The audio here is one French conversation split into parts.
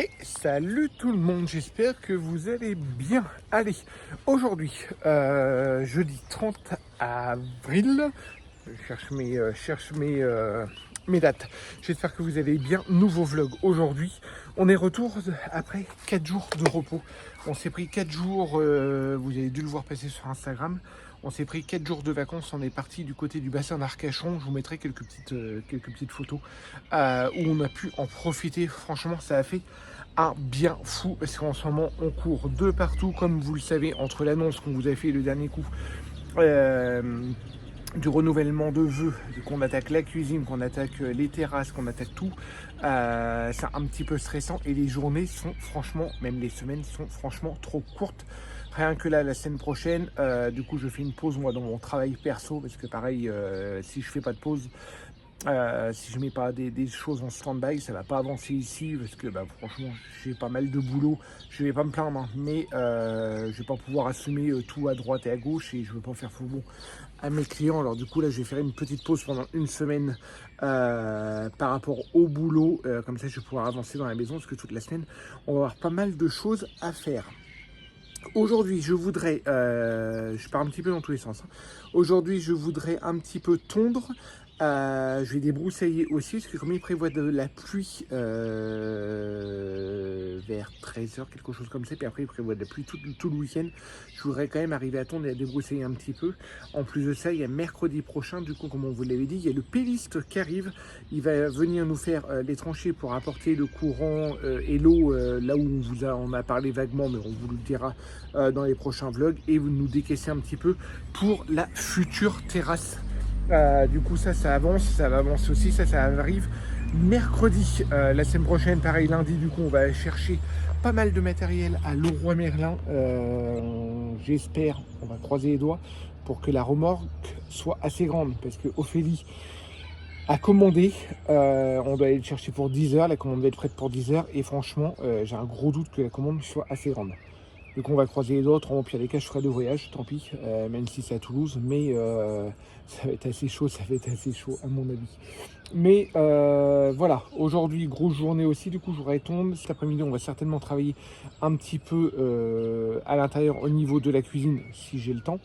Et salut tout le monde, j'espère que vous allez bien. Allez, aujourd'hui, jeudi 30 avril, je cherche mes dates. J'espère que vous allez bien. Nouveau vlog aujourd'hui. On est retour après 4 jours de repos. On s'est pris 4 jours, vous avez dû le voir passer sur Instagram. On s'est pris 4 jours de vacances, on est parti du côté du bassin d'Arcachon. Je vous mettrai quelques petites photos où on a pu en profiter. Franchement, ça a fait un bien fou parce qu'en ce moment, on court de partout, comme vous le savez, entre l'annonce qu'on vous a fait le dernier coup. Du renouvellement de vœux, qu'on attaque la cuisine, qu'on attaque les terrasses, qu'on attaque tout, c'est un petit peu stressant et les journées sont franchement, même les semaines sont franchement trop courtes. Rien que là, la semaine prochaine, du coup je fais une pause moi dans mon travail perso parce que pareil, si je fais pas de pause, si je mets pas des choses en stand-by, ça va pas avancer ici parce que franchement j'ai pas mal de boulot. Je vais pas me plaindre, hein, mais je vais pas pouvoir assumer tout à droite et à gauche et je veux pas faire faux bon à mes clients. Alors du coup là je vais faire une petite pause pendant une semaine par rapport au boulot, comme ça je vais pouvoir avancer dans la maison parce que toute la semaine on va avoir pas mal de choses à faire. Aujourd'hui, je voudrais, je pars un petit peu dans tous les sens, hein. Aujourd'hui, je voudrais un petit peu tondre. Je vais débroussailler aussi, parce que comme il prévoit de la pluie vers 13h, quelque chose comme ça, puis après il prévoit de la pluie tout le week-end, je voudrais quand même arriver à tondre et à débroussailler un petit peu. En plus de ça, il y a mercredi prochain, du coup, comme on vous l'avait dit, il y a le péliste qui arrive. Il va venir nous faire les tranchées pour apporter le courant et l'eau là où on a parlé vaguement, mais on vous le dira dans les prochains vlogs, et vous nous décaisser un petit peu pour la future terrasse. Du coup ça avance, ça va avancer aussi, ça arrive mercredi, la semaine prochaine, pareil lundi, du coup on va chercher pas mal de matériel à Leroy Merlin. J'espère, on va croiser les doigts pour que la remorque soit assez grande, parce que Ophélie a commandé, on doit aller le chercher pour 10h, la commande va être prête pour 10h, et franchement j'ai un gros doute que la commande soit assez grande. Donc on va croiser les autres, en pire des cas je ferai 2 voyages, tant pis, même si c'est à Toulouse, mais ça va être assez chaud, à mon avis. Mais voilà, aujourd'hui grosse journée aussi, du coup je retourne. Cet après-midi on va certainement travailler un petit peu à l'intérieur au niveau de la cuisine, si j'ai le temps.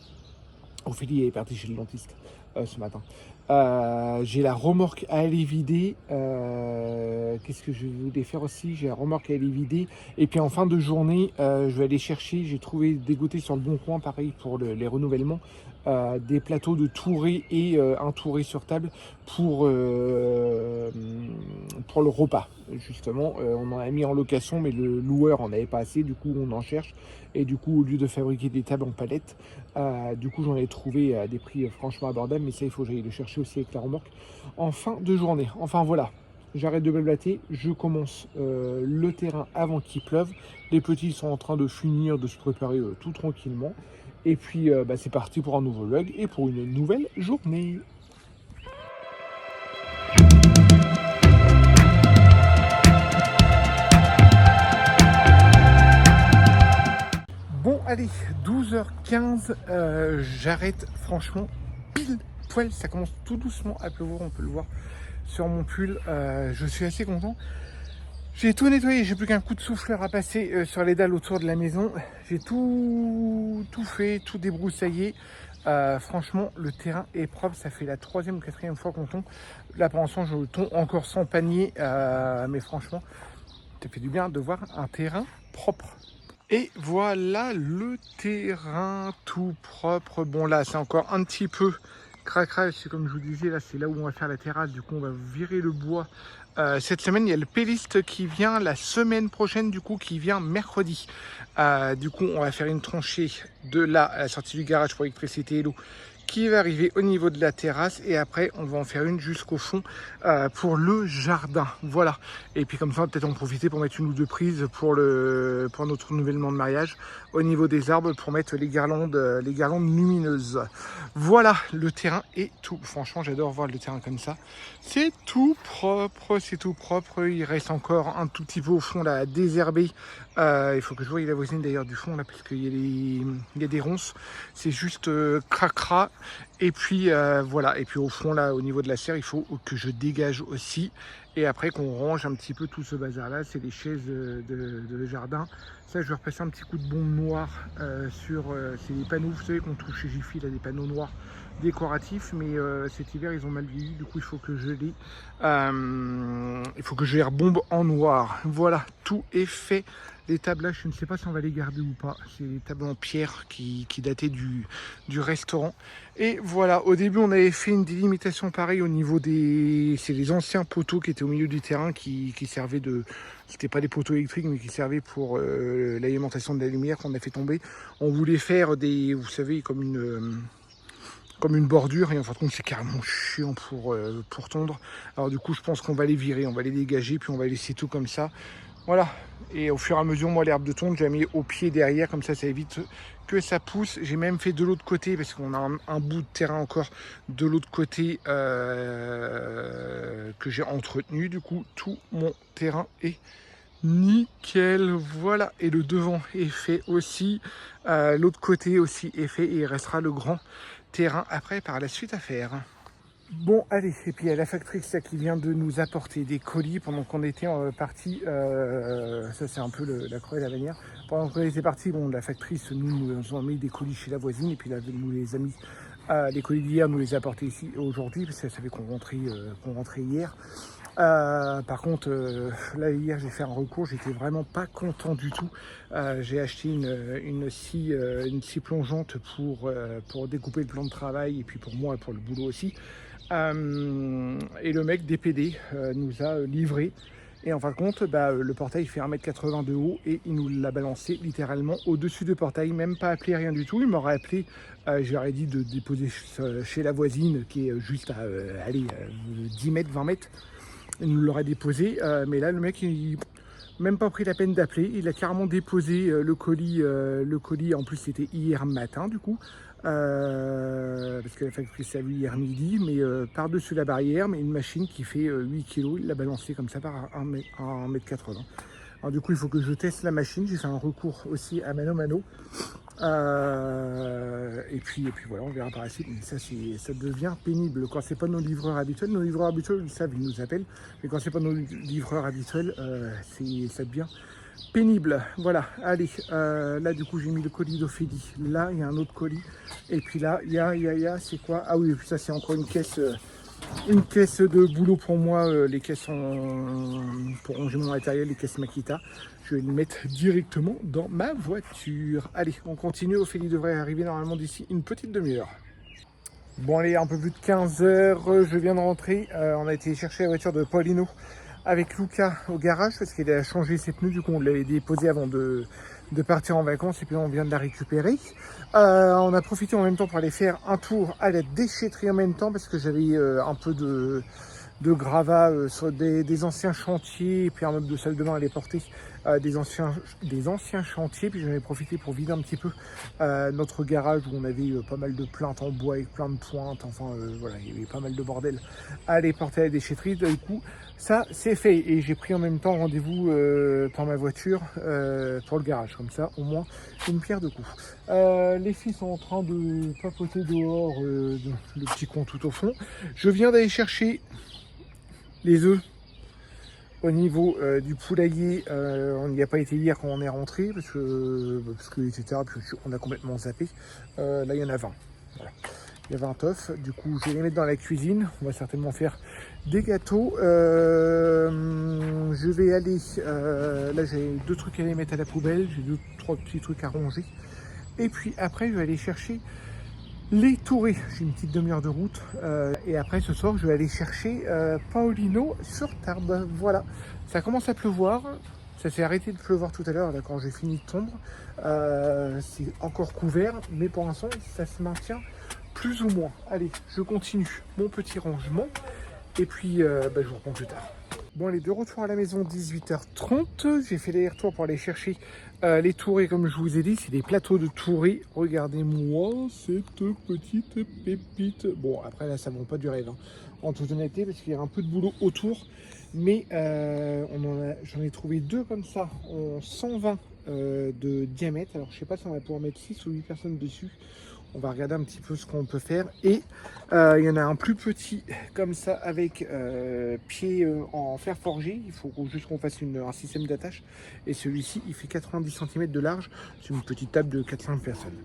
Ophélie est partie chez le dentiste ce matin. J'ai la remorque à aller vider. Qu'est-ce que je voulais faire aussi? J'ai la remorque à aller vider. Et puis en fin de journée, je vais aller chercher. J'ai trouvé dégoté sur le Bon Coin, pareil pour les renouvellements, des plateaux de tourée et un touré sur table pour le repas. Justement, on en a mis en location, mais le loueur en avait pas assez. Du coup, on en cherche. Et du coup, au lieu de fabriquer des tables en palettes, du coup, j'en ai trouvé à des prix franchement abordables. Mais ça, il faut que j'aille le chercher aussi avec la remorque en fin de journée. Enfin, voilà. J'arrête de blablater. Je commence le terrain avant qu'il pleuve. Les petits sont en train de finir, de se préparer tout tranquillement. Et puis, c'est parti pour un nouveau vlog et pour une nouvelle journée. Bon, allez, 12h15, j'arrête franchement pile poil. Ça commence tout doucement à pleuvoir, on peut le voir sur mon pull. Je suis assez content. J'ai tout nettoyé, j'ai plus qu'un coup de souffleur à passer sur les dalles autour de la maison. J'ai tout fait, tout débroussaillé. Franchement, le terrain est propre. Ça fait la 3e ou 4e fois qu'on tombe. Là, pour l'instant, je tombe encore sans panier. Mais franchement, ça fait du bien de voir un terrain propre. Et voilà le terrain tout propre. Bon, là, c'est encore un petit peu cracra. C'est comme je vous disais, là, c'est là où on va faire la terrasse. Du coup, on va virer le bois. Cette semaine, il y a le péliste qui vient la semaine prochaine, du coup, qui vient mercredi. Du coup, on va faire une tranchée de là à la sortie du garage pour l'électricité et l'eau qui va arriver au niveau de la terrasse, et après on va en faire une jusqu'au fond pour le jardin. Voilà, et puis comme ça on va peut-être en profiter pour mettre une ou deux prises pour notre renouvellement de mariage au niveau des arbres, pour mettre les guirlandes lumineuses. Voilà, le terrain est tout, franchement j'adore voir le terrain comme ça, c'est tout propre, il reste encore un tout petit peu au fond là à désherber. Il faut que je voie la voisine d'ailleurs du fond là, parce qu'il y a des ronces, c'est juste cracra. Et puis voilà, et puis au fond là au niveau de la serre, il faut que je dégage aussi. Et après qu'on range un petit peu tout ce bazar là, c'est les chaises de jardin. Ça, je vais repasser un petit coup de bombe noire sur c'est les panneaux, vous savez qu'on trouve chez Jiffy, là, des panneaux noirs décoratifs, mais cet hiver ils ont mal vieilli, du coup il faut que je les rebombe en noir. Voilà, tout est fait. Les tablages, je ne sais pas si on va les garder ou pas. C'est des tables en pierre qui dataient du restaurant. Et voilà, au début, on avait fait une délimitation pareille au niveau des... C'est les anciens poteaux qui étaient au milieu du terrain qui servaient de... C'était pas des poteaux électriques, mais qui servaient pour l'alimentation de la lumière qu'on a fait tomber. On voulait faire des... Vous savez, comme une bordure, et en fin de compte c'est carrément chiant pour tondre. Alors du coup je pense qu'on va les virer, on va les dégager, puis on va laisser tout comme ça. Voilà, et au fur et à mesure, moi l'herbe de tonte, j'ai mis au pied derrière, comme ça évite que ça pousse. J'ai même fait de l'autre côté, parce qu'on a un bout de terrain encore de l'autre côté que j'ai entretenu. Du coup tout mon terrain est nickel, voilà, et le devant est fait aussi, l'autre côté aussi est fait, et il restera le grand terrain après par la suite à faire. Bon allez, et puis il y a la factrice là, qui vient de nous apporter des colis pendant qu'on était parti, ça c'est un peu la croix et la bannière. Pendant qu'on était parti, bon, la factrice nous a mis des colis chez la voisine, et puis là nous les a mis, les colis d'hier nous les a apportés ici aujourd'hui, parce qu'elle savait qu'on rentrait hier. Par contre, là hier j'ai fait un recours, j'étais vraiment pas content du tout. J'ai acheté une scie plongeante pour découper le plan de travail, et puis pour moi et pour le boulot aussi. Et le mec DPD nous a livré. Et en fin de compte, le portail fait 1,80 m de haut, et il nous l'a balancé littéralement au-dessus du portail, même pas appelé, rien du tout. Il m'aurait appelé, je lui aurais dit de déposer chez la voisine qui est juste à 10 mètres, 20 mètres. Il nous l'aurait déposé, mais là le mec il même pas pris la peine d'appeler, il a carrément déposé le colis, en plus c'était hier matin du coup, parce que la factrice a vu hier midi, mais par-dessus la barrière, mais une machine qui fait 8 kg, il l'a balancé comme ça par 1,80 m. Alors du coup il faut que je teste la machine, j'ai fait un recours aussi à mano mano. Et puis voilà, on verra par la suite. Mais ça devient pénible quand c'est pas nos livreurs habituels. Nos livreurs habituels, ils savent, ils nous appellent. Mais quand c'est pas nos livreurs habituels, ça devient pénible. Voilà, allez, là du coup j'ai mis le colis d'Ophélie. Là il y a un autre colis. Et puis là, il y a c'est quoi? Ah oui, ça c'est encore une caisse de boulot pour moi, les caisses pour ranger mon matériel, les caisses Makita. Je vais les mettre directement dans ma voiture. Allez, on continue. Ophélie devrait arriver normalement d'ici une petite demi-heure. Bon allez, un peu plus de 15 h, je viens de rentrer. On a été chercher la voiture de Paulino avec Luca au garage parce qu'il a changé ses pneus. Du coup, on l'avait déposé avant de partir en vacances, et puis on vient de la récupérer. On a profité en même temps pour aller faire un tour à la déchetterie en même temps, parce que j'avais un peu de gravats sur des anciens chantiers, et puis un meuble de salle de bain à les porter, des anciens chantiers. Puis j'en ai profité pour vider un petit peu notre garage où on avait pas mal de plaintes en bois avec plein de pointes. Enfin voilà, il y avait pas mal de bordel à aller porter à la déchetterie. Du coup ça c'est fait, et j'ai pris en même temps rendez-vous dans ma voiture pour le garage, comme ça au moins une pierre deux coups. Les filles sont en train de papoter dehors, le petit coin tout au fond. Je viens d'aller chercher les œufs au niveau du poulailler. On n'y a pas été hier quand on est rentré, parce que etc. Puis on a complètement zappé. Là il y en a 20. Voilà. Il y a 20 œufs. Du coup je vais les mettre dans la cuisine. On va certainement faire des gâteaux. Je vais aller là j'ai 2 trucs à aller mettre à la poubelle, j'ai 2-3 petits trucs à ranger, et puis après je vais aller chercher les tourées. J'ai une petite demi-heure de route, et après ce soir je vais aller chercher Paulino sur Tarbes. Voilà, ça commence à pleuvoir. Ça s'est arrêté de pleuvoir tout à l'heure là quand j'ai fini de tondre. C'est encore couvert, mais pour l'instant ça se maintient plus ou moins. Allez, je continue mon petit rangement, et puis je vous reprends plus tard. Bon allez, de retour à la maison, 18h30. J'ai fait l'aller-retour pour aller chercher les tourées, comme je vous ai dit. C'est des plateaux de tourées. Regardez-moi cette petite pépite. Bon, après là, ça ne vaut pas du rêve, hein, en toute honnêteté, parce qu'il y a un peu de boulot autour. Mais j'en ai trouvé 2 comme ça, en 120 de diamètre. Alors je sais pas si on va pouvoir mettre 6 ou 8 personnes dessus. On va regarder un petit peu ce qu'on peut faire. Et il y en a un plus petit comme ça avec pied en fer forgé. Il faut juste qu'on fasse un système d'attache. Et celui-ci, il fait 90 cm de large. C'est une petite table de 4-5 personnes.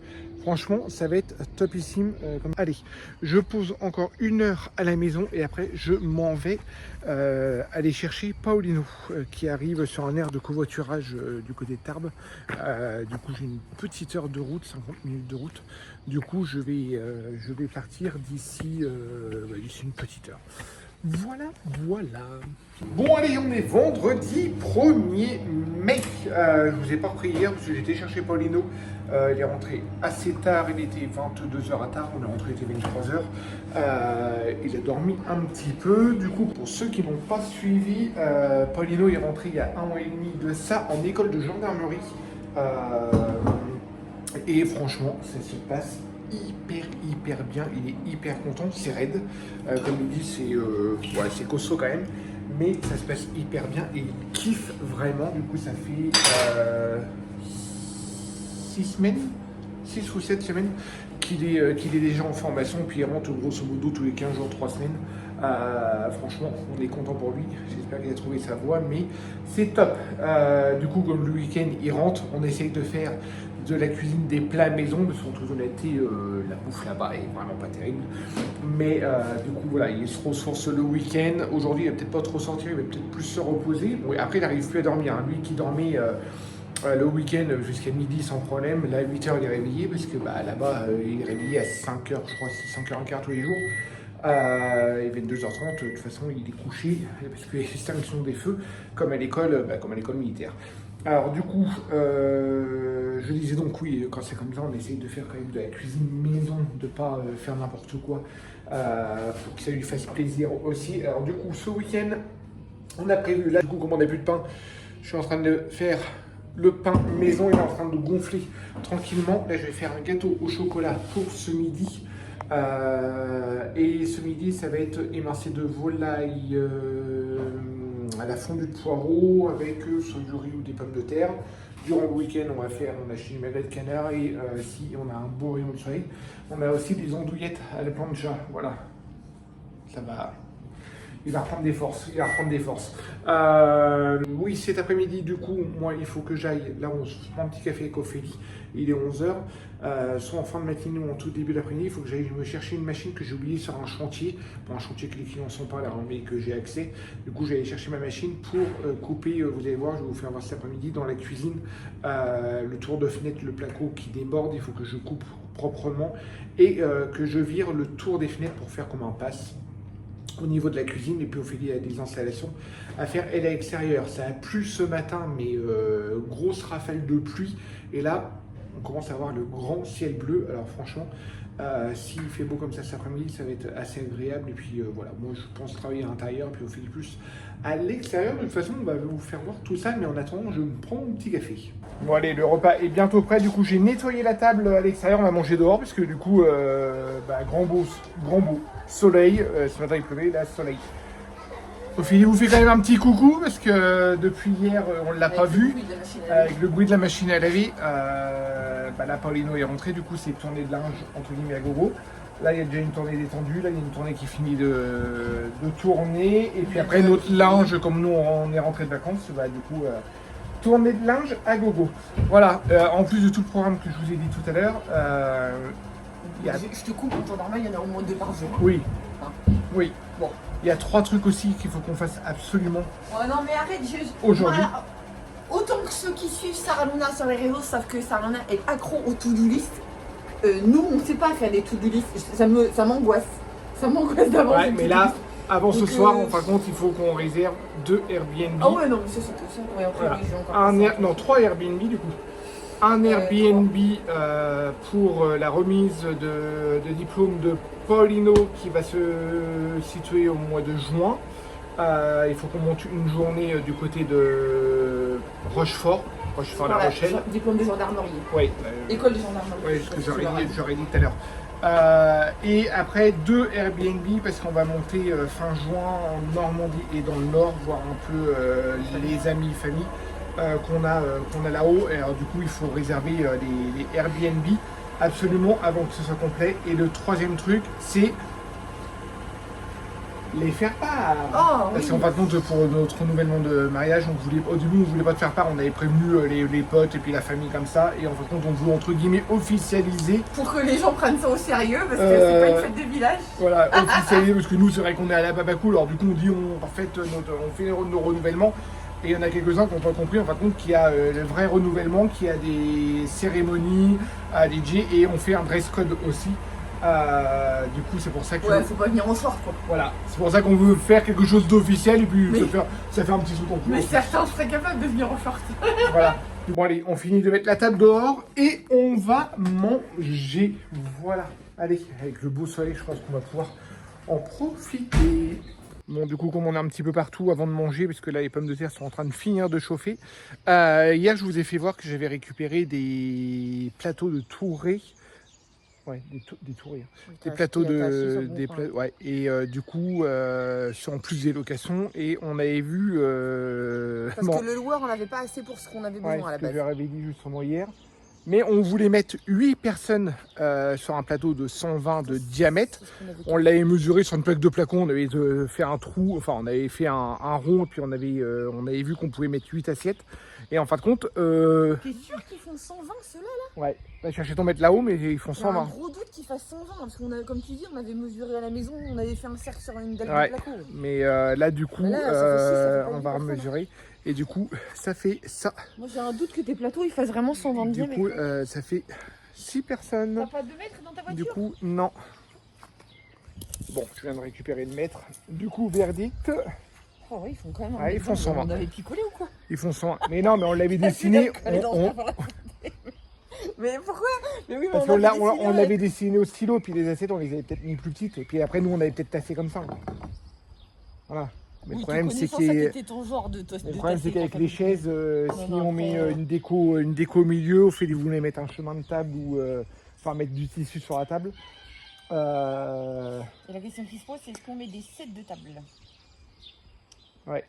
Franchement, ça va être topissime. Allez, je pose encore 1 heure à la maison et après, je m'en vais aller chercher Paulino qui arrive sur un air de covoiturage du côté de Tarbes. Du coup, j'ai une petite heure de route, 50 minutes de route. Du coup, je vais partir d'ici une petite heure. Voilà. Bon, allez, on est vendredi 1er mai. Je vous ai pas repris hier parce que j'étais chercher Paulino. Il est rentré assez tard, il était 22h à tard, on est rentré, il était 23h. Il a dormi un petit peu. Du coup, pour ceux qui n'ont pas suivi, Paulino est rentré il y a 1 an et demi de ça en école de gendarmerie. Et franchement, ça se passe hyper bien, il est hyper content, c'est raide, comme il dit, c'est costaud quand même, mais ça se passe hyper bien et il kiffe vraiment. Du coup, ça fait 6 ou 7 semaines qu'il est déjà en formation, puis il rentre grosso modo tous les 15 jours, 3 semaines. Franchement, on est content pour lui, j'espère qu'il a trouvé sa voie, mais c'est top. Du coup, comme le week-end il rentre, on essaye de faire de la cuisine des plats maison, parce qu'en toute honnêteté, la bouffe là-bas est vraiment pas terrible. Mais du coup, voilà, il se ressource le week-end. Aujourd'hui, il va peut-être pas trop sortir, il va peut-être plus se reposer. Bon, après, il n'arrive plus à dormir. Lui qui dormait le week-end jusqu'à midi sans problème, là, à 8h, il est réveillé, parce que là-bas, il est réveillé à 5h, je crois, 5h15 tous les jours. Il est 22h30, de toute façon, il est couché, parce qu'il y a l'extinction des feux, comme à l'école militaire. Alors du coup, je disais donc oui, quand c'est comme ça, on essaye de faire quand même de la cuisine maison, de ne pas faire n'importe quoi, pour que ça lui fasse plaisir aussi. Alors du coup, ce week-end, on a prévu, là du coup, comme on n'a plus de pain, je suis en train de faire le pain maison, il est en train de gonfler tranquillement. Là, je vais faire un gâteau au chocolat pour ce midi. Et ce midi, ça va être émincé de volaille à la fondue de poireaux avec soit du riz ou des pommes de terre. Durant le week-end, on a acheté une magret de canard et si on a un beau rayon de soleil, on a aussi des andouillettes à la plancha. Voilà, ça va. Il va reprendre des forces. Oui, cet après-midi, du coup, moi, il faut que j'aille. Là, on se prend un petit café avec Ophélie. Il est 11h. Soit en fin de matinée ou en tout début d'après-midi, il faut que j'aille me chercher une machine que j'ai oubliée sur un chantier. Bon, un chantier que les clients ne sont pas là, mais que j'ai accès. Du coup, j'allais chercher ma machine pour couper. Vous allez voir, je vais vous faire voir cet après-midi dans la cuisine. Le tour de fenêtre, le placo qui déborde, il faut que je coupe proprement. Et que je vire le tour des fenêtres pour faire comme un passe au niveau de la cuisine. Et puis Ophélie a des installations à faire. Elle est à l'extérieur, ça a plu ce matin, mais grosse rafale de pluie. Et là, on commence à avoir le grand ciel bleu. Alors franchement, s'il fait beau comme ça cet après-midi, ça va être assez agréable. Et puis voilà, moi je pense travailler à l'intérieur, puis Ophélie plus à l'extérieur. De toute façon, on va vous faire voir tout ça, mais en attendant, je me prends mon petit café. Bon allez, le repas est bientôt prêt. Du coup, j'ai nettoyé la table à l'extérieur, on va manger dehors, parce que du coup, grand beau soleil. Ce matin il pleuvait, là soleil. Ophélie vous fait quand même un petit coucou, parce que depuis hier, on ne l'a pas vu. Avec le bruit de la machine à laver. Là, Paulino est rentré, du coup, c'est tournée de linge, entre guillemets, à gogo. Là, il y a déjà une tournée détendue, là, il y a une tournée qui finit de tourner. Et puis après, notre linge, comme nous, on est rentré de vacances, du coup, tournée de linge à gogo. Voilà, en plus de tout le programme que je vous ai dit tout à l'heure. Je te coupe, en temps normal, il y en a au moins 2 par jour. Oui. Hein. Oui. Bon. Il y a 3 trucs aussi qu'il faut qu'on fasse absolument. Oh non, mais arrête, aujourd'hui. Autant que ceux qui suivent Sarah Luna sur les réseaux savent que Sarah Luna est accro aux to-do list. Nous, on ne sait pas faire des to-do list. Ça m'angoisse. Ça m'angoisse d'avoir. Ouais, mais là, avant ce soir, en fin de compte, il faut qu'on réserve 2 Airbnb. Ah ouais, non, mais ça, c'est tout ça. Ouais, voilà. Non, 3 Airbnb du coup. Un Airbnb pour la remise de diplôme de Paulino qui va se situer au mois de juin. Il faut qu'on monte une journée du côté de Rochefort, La Rochelle. Diplôme de gendarmerie. Oui. École de gendarmerie. Oui, ce que j'aurais dit tout à l'heure. Et après 2 Airbnb parce qu'on va monter fin juin en Normandie et dans le Nord, voir un peu les amis, famille qu'on a là-haut. Et alors du coup, il faut réserver les Airbnb absolument avant que ce soit complet. Et le troisième truc, c'est les faire part. Oh, Parce oui. qu'en fin de compte, pour notre renouvellement de mariage, au début, on voulait pas te faire part. On avait prévenu les potes et puis la famille comme ça. Et en fin de compte, on voulait entre guillemets officialiser. Pour que les gens prennent ça au sérieux, parce que c'est pas une fête de village. Voilà, officialiser, parce que nous, c'est vrai qu'on est à la Babakou. Alors du coup, on dit, on fait nos renouvellements. Et il y en a quelques-uns qui n'ont pas compris, en fin de compte, qu'il y a le vrai renouvellement, qu'il y a des cérémonies à DJ et on fait un dress code aussi. Du coup, c'est pour ça que. Ouais, faut pas venir en short quoi. Voilà, c'est pour ça qu'on veut faire quelque chose d'officiel et puis Mais- ça fait un petit saut en plus. Mais certains seraient capables de venir en short. Voilà. Bon, allez, on finit de mettre la table dehors et on va manger. Voilà. Allez, avec le beau soleil, je pense qu'on va pouvoir en profiter. Bon, du coup, comme on est un petit peu partout avant de manger, parce que là, les pommes de terre sont en train de finir de chauffer. Hier, je vous ai fait voir que j'avais récupéré des plateaux de tourée. Ouais, des tourées. Des plateaux ouais. Et du coup, en plus des locations. Et on avait vu. Parce que le loueur, on n'avait pas assez pour ce qu'on avait besoin à la ce que je base. leur avais dit justement hier. Mais on voulait mettre 8 personnes sur un plateau de 120 de diamètre. C'est ce qu'on avait On l'avait mesuré sur une plaque de plafond, on avait fait un trou, enfin on avait fait un rond et puis on avait vu qu'on pouvait mettre 8 assiettes. Et en fin de compte, T'es sûr qu'ils font 120 ceux-là là? ouais, va chercher ton mètre là-haut, mais ils font J'ai un 120. gros doute qu'ils fassent 120 parce qu'on a, comme tu dis, on avait mesuré à la maison, on avait fait un cercle sur une dalle Ouais. de placo. Mais là du coup, Là, ça fait six, ça fait pas on huit va personnes. mesurer. Et du coup, ça fait ça. Moi j'ai un doute que tes plateaux ils fassent vraiment 120 de Du diamètre. coup, ça fait 6 personnes. T'as pas de mètre dans ta voiture? Du coup, non. Bon, je viens de récupérer le mètre. Du coup, verdict, Oh ouais, ils font quand même un Ouais, ils mètre font 20. 120. On avait picolé ou quoi? ils font 100. Mais non, mais on l'avait dessiné. Mais pourquoi? Mais oui, mais Parce on qu'on avait dessiné, on ouais. l'avait dessiné au stylo, puis les assiettes, on les avait peut-être mis plus petites. Et puis après, nous, on avait peut-être tassé comme ça. Voilà. Mais Oui, le problème, c'est ça qu'il c'était ton genre de le problème, c'est qu'avec les chaises. chaises, Non, si non, on met après, une déco au milieu, au fait de voulez mettre un chemin de table ou enfin mettre du tissu sur la table. Et la question qui se pose, c'est est-ce qu'on met des sets de table? Ouais.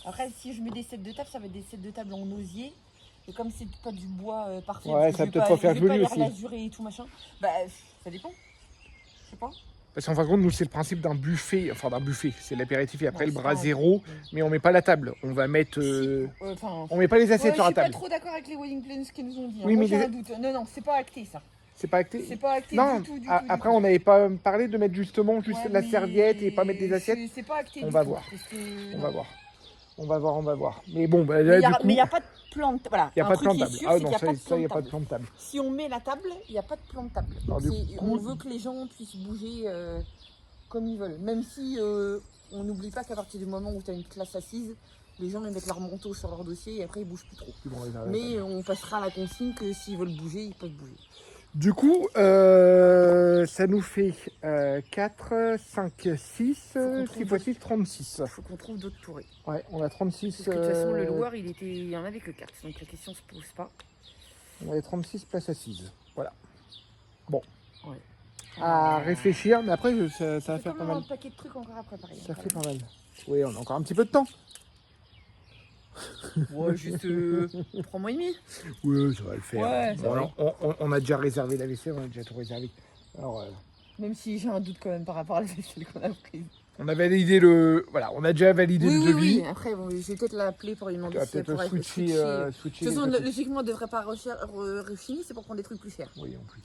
Après, si je mets des sets de table, ça va être des sets de table en osier. Et comme c'est pas du bois parfait, Ouais, parce que ça je peut vais peut-être pas faire je vais joli les aussi. relasurer et tout machin. Bah, ça dépend. Je sais pas. Parce qu'en fin de compte, nous, c'est le principe d'un buffet. Enfin, d'un buffet. C'est l'apéritif et après Ouais, le c'est bras pas- zéro. Mais on met pas la table. On va mettre. Enfin, On met pas les ouais, assiettes je sur la suis pas table. trop d'accord avec les wedding plans qu'ils nous ont dit. Hein. Oui, Moi, mais j'ai les- un doute. Non, non, c'est pas acté ça. C'est pas acté. C'est pas acté Non, du tout. après, on n'avait pas parlé de mettre justement juste Ouais, la mais serviette et pas mettre des assiettes. C'est pas acté On du va tout, voir. parce que- On non. va voir. On va voir. Mais bon, bah, Mais là, il du coup, n'y a pas de plan de table. Voilà. il n'y a Un pas de truc plan de qui est table. sûr, Ah c'est non, qu'il y a ça, pas de plan il n'y de a pas de table. plan de table. Si on met la table, il n'y a pas de plan de table. Alors, Donc, du on coup- veut que les gens puissent bouger comme ils veulent. Même si on n'oublie pas qu'à partir du moment où tu as une classe assise, les gens ils mettent leur manteau sur leur dossier et après ils bougent plus trop. Bon, il arrête. Mais on passera à la consigne que s'ils veulent bouger, ils peuvent bouger. Du coup, ça nous fait 4, 5, 6, qu'on 6 trouve x 6, 36. Il faut qu'on trouve d'autres tourées. Ouais, on a 36. Parce que de toute façon, le loueur, il y en avait que 4. Donc la question se pose pas. On avait 36 places assises. Voilà. Bon. Ouais. À réfléchir, mais après, ça va C'est faire quand pas même mal. un paquet de trucs encore à préparer. Ça fait pas mal. Oui, on a encore un petit peu de temps. Ouais, juste 3 mois et demi. Oui, ça va le faire. Ouais, ça Bon, va. alors, on a déjà réservé la vaisselle, on a déjà tout réservé. Alors, Même si j'ai un doute quand même par rapport à la vaisselle qu'on a prise. on a validé le. Voilà, on a déjà validé le devis. Après, bon, je vais peut-être l'appeler pour lui Tu demander vas si elle peut-être pourrait switcher. switcher. De switcher toute façon, les assiettes. logiquement, on ne devrait pas refiner, c'est pour prendre des trucs plus chers. Oui, en plus.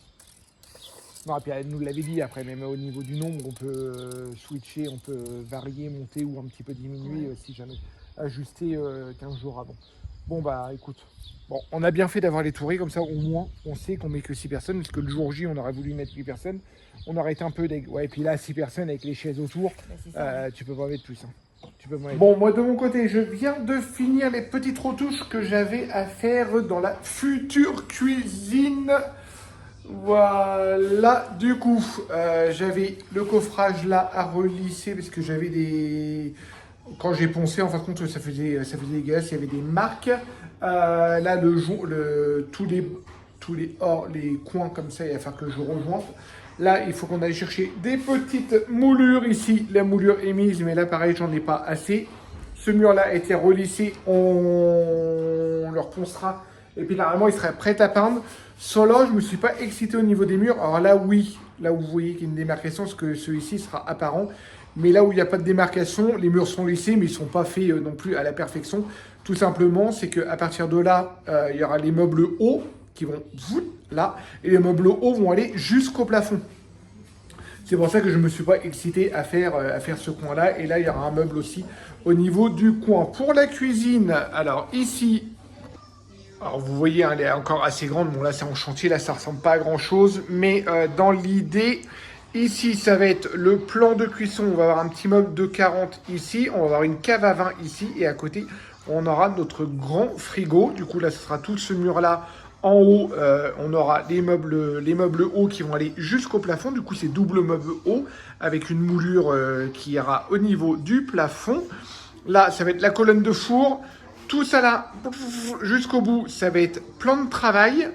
Non, et puis elle nous l'avait dit, après, même au niveau du nombre, on peut switcher, on peut varier, monter ou un petit peu diminuer Ouais. si jamais. Ajuster 15 jours avant. Bon, bah écoute. Bon, on a bien fait d'avoir les tourées, comme ça au moins on sait qu'on met que 6 personnes, parce que le jour J, on aurait voulu mettre 8 personnes. On aurait été un peu deg. Ouais, et puis là, 6 personnes avec les chaises autour, Bah, c'est ça. tu peux pas mettre plus. Hein. Tu peux pas mettre. Bon, moi de mon côté, je viens de finir les petites retouches que j'avais à faire dans la future cuisine. Voilà, du coup, j'avais le coffrage là à relisser parce que j'avais des. Quand j'ai poncé, en fin de compte, ça faisait dégueulasse, il y avait des marques. Là, tous les coins comme ça, il va falloir que je rejointe. Là, il faut qu'on aille chercher des petites moulures ici. La moulure est mise, mais là, pareil, j'en ai pas assez. Ce mur-là a été relissé, on le reponcera Et puis normalement, il serait prêt à peindre. Sur là, je ne me suis pas excité au niveau des murs. Alors là, oui, là où vous voyez qu'il y a une démarcation, parce que celui-ci sera apparent. Mais là où il n'y a pas de démarcation, les murs sont lissés, mais ils ne sont pas faits non plus à la perfection. Tout simplement, c'est qu'à partir de là, il y aura les meubles hauts qui vont là, et les meubles hauts vont aller jusqu'au plafond. C'est pour ça que je ne me suis pas excité à faire ce coin-là. Et là, il y aura un meuble aussi au niveau du coin. Pour la cuisine, alors ici, alors vous voyez, hein, elle est encore assez grande. Bon, là, c'est en chantier, là, ça ressemble pas à grand-chose. Mais dans l'idée, ici, ça va être le plan de cuisson. On va avoir un petit meuble de 40 ici. On va avoir une cave à vin ici. Et à côté, on aura notre grand frigo. Du coup, là, ce sera tout ce mur-là. En haut, on aura les meubles hauts qui vont aller jusqu'au plafond. Du coup, c'est double meuble haut avec une moulure qui ira au niveau du plafond. Là, ça va être la colonne de four. Tout ça là, jusqu'au bout, ça va être plan de travail.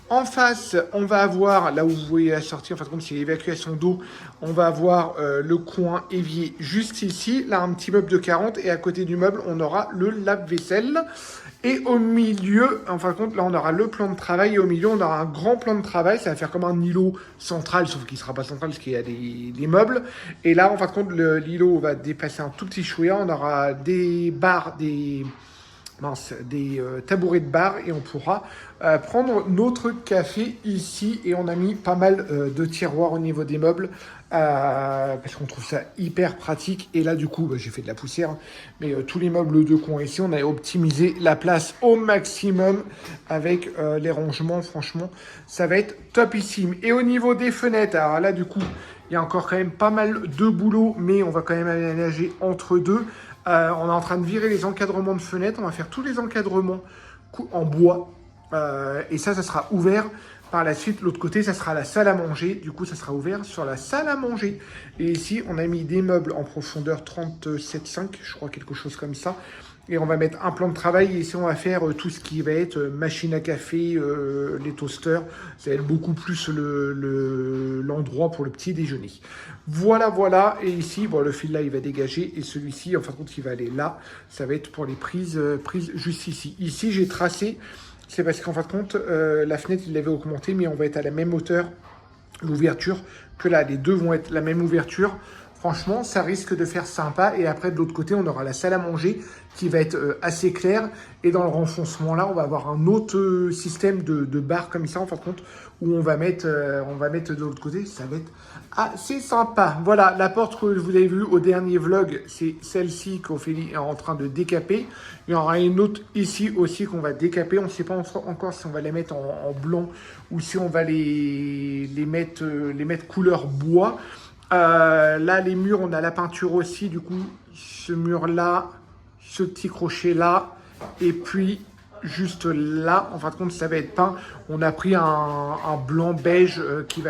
En face, on va avoir, là où vous voyez la sortie, en fait, comme c'est l'évacuation d'eau, on va avoir le coin évier juste ici. Là, un petit meuble de 40 et à côté du meuble, on aura le lave-vaisselle. Et au milieu, en fin de compte, là, on aura le plan de travail et au milieu, on aura un grand plan de travail. Ça va faire comme un îlot central, sauf qu'il ne sera pas central parce qu'il y a des meubles. Et là, en fin de compte, l'îlot va dépasser un tout petit chouïa. On aura des barres, des tabourets de bar et on pourra prendre notre café ici. Et on a mis pas mal de tiroirs au niveau des meubles parce qu'on trouve ça hyper pratique. Et là, du coup, j'ai fait de la poussière, hein, mais tous les meubles de coin ici, on a optimisé la place au maximum avec les rangements. Franchement, ça va être topissime. Et au niveau des fenêtres, alors là, du coup, il y a encore quand même pas mal de boulot, mais on va quand même aménager entre deux. On est en train de virer les encadrements de fenêtres. On va faire tous les encadrements en bois. Et ça sera ouvert. Par la suite, l'autre côté, ça sera la salle à manger. Du coup, ça sera ouvert sur la salle à manger. Et ici, on a mis des meubles en profondeur 37,5, je crois, quelque chose comme ça. Et on va mettre un plan de travail. Et ici, on va faire tout ce qui va être machine à café, les toasters. Ça va être beaucoup plus l'endroit pour le petit déjeuner. Voilà, voilà. Et ici, bon, le fil là, il va dégager. Et celui-ci, en fin de compte, il va aller là. Ça va être pour les prises juste ici. Ici, j'ai tracé. C'est parce qu'en fin de compte, la fenêtre, il l'avait augmentée, mais on va être à la même hauteur, l'ouverture, que là. Les deux vont être la même ouverture. Franchement, ça risque de faire sympa. Et après, de l'autre côté, on aura la salle à manger qui va être assez claire. Et dans le renfoncement, là, on va avoir un autre système de barres comme ça, en fin de compte, où on va mettre de l'autre côté. Ça va être assez sympa. Voilà, la porte que vous avez vue au dernier vlog, c'est celle-ci qu'Ophélie est en train de décaper. Il y en aura une autre ici aussi qu'on va décaper. On ne sait pas encore si on va les mettre en blanc ou si on va les mettre couleur bois. Là, les murs, on a la peinture aussi. Du coup, ce mur-là, ce petit crochet-là, et puis juste là, en fin de compte, ça va être peint. On a pris un blanc beige qui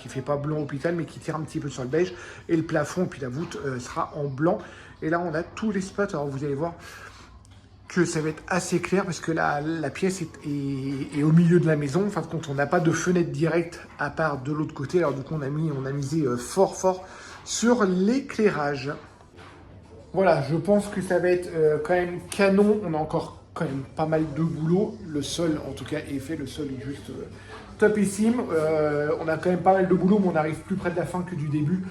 fait pas blanc hôpital, mais qui tire un petit peu sur le beige. Et le plafond, puis la voûte sera en blanc. Et là, on a tous les spots. Alors, vous allez voir que ça va être assez clair parce que la pièce est au milieu de la maison. En fin de compte, on n'a pas de fenêtre directe à part de l'autre côté. Alors, du coup, on a misé fort sur l'éclairage. Voilà, je pense que ça va être quand même canon. On a encore quand même pas mal de boulot. Le sol, en tout cas, est fait. Le sol est juste topissime. On a quand même pas mal de boulot, mais on arrive plus près de la fin que du début.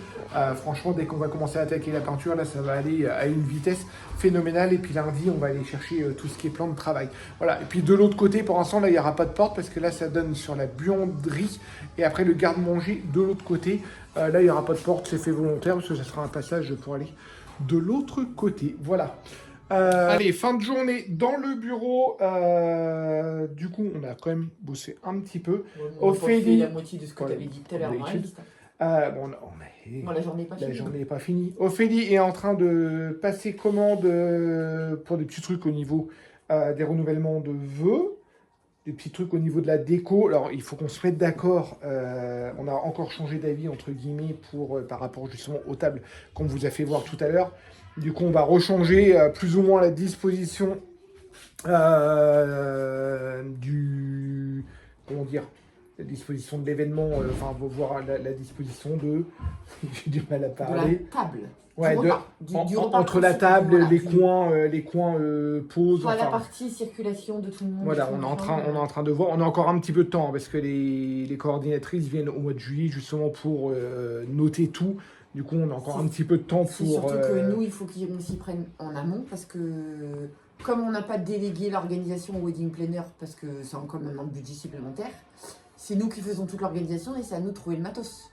Franchement, dès qu'on va commencer à attaquer la peinture, là, ça va aller à une vitesse phénoménale. Et puis lundi, on va aller chercher tout ce qui est plan de travail. Voilà. Et puis de l'autre côté, pour l'instant, là, il n'y aura pas de porte parce que là, ça donne sur la buanderie. Et après, le garde-manger de l'autre côté. Là, il n'y aura pas de porte. C'est fait volontaire parce que ça sera un passage pour aller de l'autre côté. Voilà. Allez, fin de journée dans le bureau. Du coup, on a quand même bossé un petit peu. On a fait la moitié de ce que tu avais dit tout à l'heure. La journée n'est pas finie. Ophélie est en train de passer commande pour des petits trucs au niveau des renouvellements de vœux. Des petits trucs au niveau de la déco. Alors, il faut qu'on se mette d'accord. On a encore changé d'avis, entre guillemets, par rapport justement aux tables qu'on vous a fait voir tout à l'heure. Du coup, on va rechanger plus ou moins la disposition la disposition de l'événement, enfin, on va voir la disposition de... J'ai du mal à De parler. la table. Ouais, Du repas. Du repas entre la principal, table, voilà. les coins pause. Soit la Enfin, partie circulation de tout le monde. voilà, on est en train de voir. On a encore un petit peu de temps parce que les coordinatrices viennent au mois de juillet justement pour noter tout. Du coup, on a encore un petit peu de temps C'est pour... surtout que nous, il faut qu'on s'y prenne en amont parce que comme on n'a pas délégué l'organisation au wedding planner parce que c'est encore même un budget supplémentaire, c'est nous qui faisons toute l'organisation et c'est à nous de trouver le matos.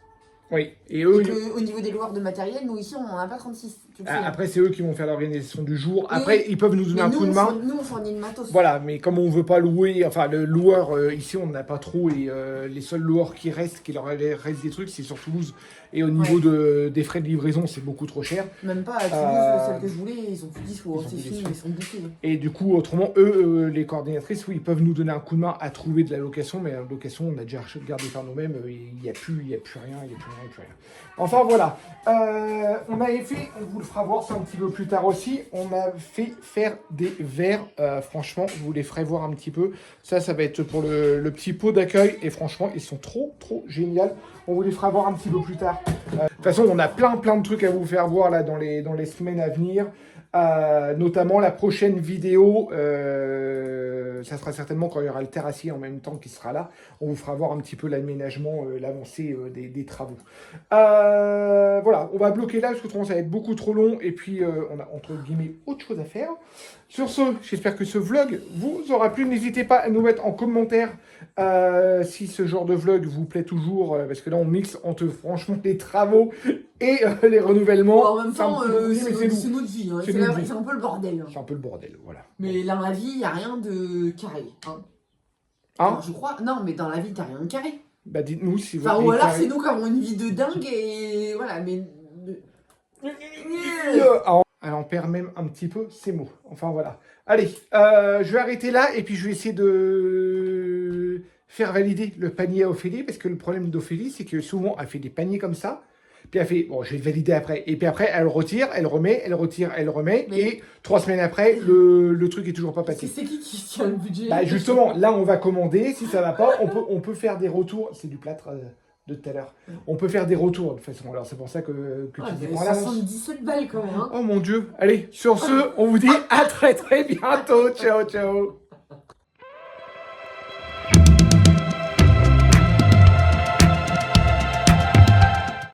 Oui, et eux... Au niveau des loueurs de matériel, nous ici, on n'en a pas 36. Tu le sais, Après, c'est eux qui vont faire l'organisation du jour. Oui, Après, ils peuvent nous donner un coup de main. Nous, on fournit le matos. Voilà, mais comme on veut pas louer, enfin le loueur ici on n'a pas trop et les seuls loueurs qui restent, qui leur reste des trucs, c'est sur Toulouse. Et au niveau des frais de livraison, c'est beaucoup trop cher. Même pas à Toulouse, celles que je voulais, ils sont plus dispo. C'est fini, dispo. ils sont bouqués. Et du coup, autrement, eux, les coordinatrices, oui, ils peuvent nous donner un coup de main à trouver de la location, mais la location, on a déjà regardé par nous-mêmes, il n'y a plus rien, il n'y a plus rien. Enfin voilà, on avait fait, on vous le fera voir ça un petit peu plus tard aussi, on a fait faire des verres, franchement, je vous les ferai voir un petit peu. Ça va être pour le petit pot d'accueil, et franchement, ils sont trop géniaux. On vous les fera voir un petit peu plus tard. De toute façon, on a plein de trucs à vous faire voir là dans les semaines à venir. Notamment la prochaine vidéo, ça sera certainement quand il y aura le terrassier en même temps qui sera là. On vous fera voir un petit peu l'aménagement, l'avancée des travaux. Voilà, on va bloquer là parce que autrement ça va être beaucoup trop long et puis on a entre guillemets autre chose à faire. Sur ce, j'espère que ce vlog vous aura plu. N'hésitez pas à nous mettre en commentaire si ce genre de vlog vous plaît toujours, parce que là on mixe entre franchement les travaux et les renouvellements. Bon, en même temps, c'est notre vie, hein. C'est un peu le bordel. C'est un peu le bordel, voilà. Mais dans la vie, il n'y a rien de carré. Hein. Alors, je crois. Non, mais dans la vie, t'as rien de carré. Bah dites-nous si vous... Enfin, ou alors c'est nous qui avons une vie de dingue et voilà, mais... Elle en perd même un petit peu ses mots. Enfin voilà. Allez, je vais arrêter là et puis je vais essayer de faire valider le panier à Ophélie parce que le problème d'Ophélie, c'est que souvent elle fait des paniers comme ça. Puis elle fait, bon, je vais le valider après. Et puis après, elle retire, elle remet, elle retire, elle remet. Mais... Et 3 semaines après, le truc est toujours pas passé. C'est qui tient le budget? Bah justement, là, on va commander. Si ça va pas, on peut faire des retours. C'est du plâtre de tout à l'heure. On peut faire des retours de toute façon. Alors c'est pour ça que tu dis prends la 77 balles quand même. Hein. Oh mon Dieu. Allez, sur ce, on vous dit à très bientôt. Ciao.